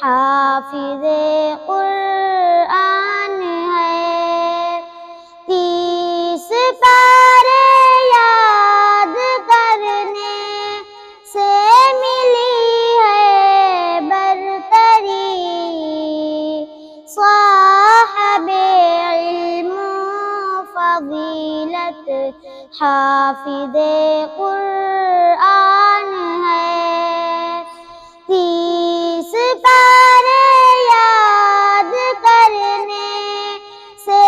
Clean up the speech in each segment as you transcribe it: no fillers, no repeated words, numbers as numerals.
حافظ قرآن ہے، 30 پارے یاد کرنے سے ملی ہے برتری، صاحب علم و فضیلت حافظ قرآن ہے، 30 پارے یاد کرنے سے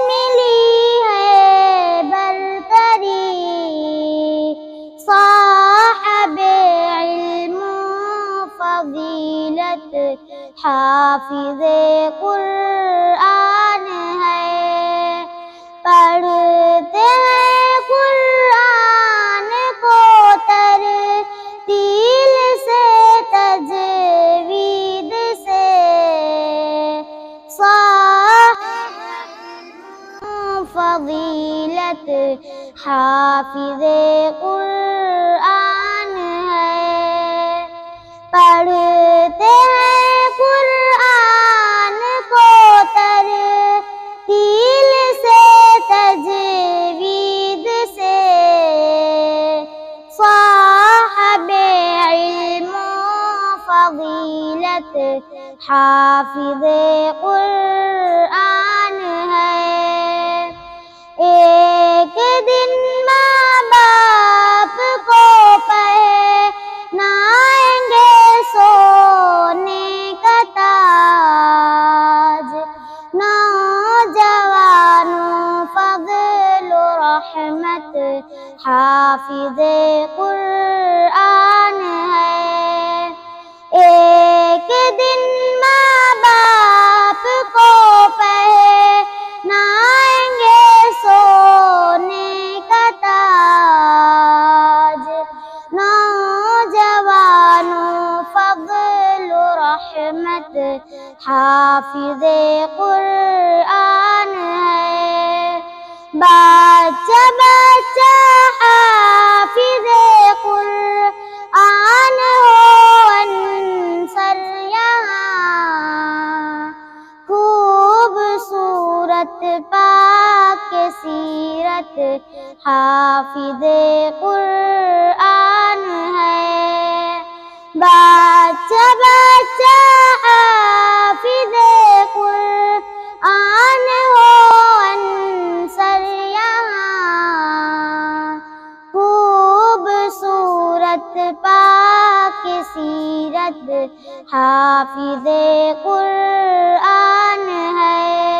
ملی ہے برتری، صاحب علم و فضیلت حافظ قرآن ہے، پڑھتے ہیں قرآن کو ترتیل سے تجوید سے، صاحب فضیلت حافظ قرآن ہے، پڑھتے ہیں قرآن کو ترتیل سے تجوید سے، صاحب علم و فضیلت حافظ قرآن ہے، ایک دن ماں باپ کو پہنائیں گے سونے کا تاج، نوجوانوں فضل و رحمت حافظ قرآن ہے، ایک دن ماں باپ کو پہنائیں گے سونے کا تاج، نوجوانوں فضل و رحمت حافظ قرآن ہے، بچہ بچہ حافظ قرآن ہو انصر یہاں، خوبصورت پاک سیرت حافظ قرآن ہے، بچہ بچہ حافظ قرآن ہو انصر یہاں، خوبصورت پاک سیرت حافظ قرآن ہے۔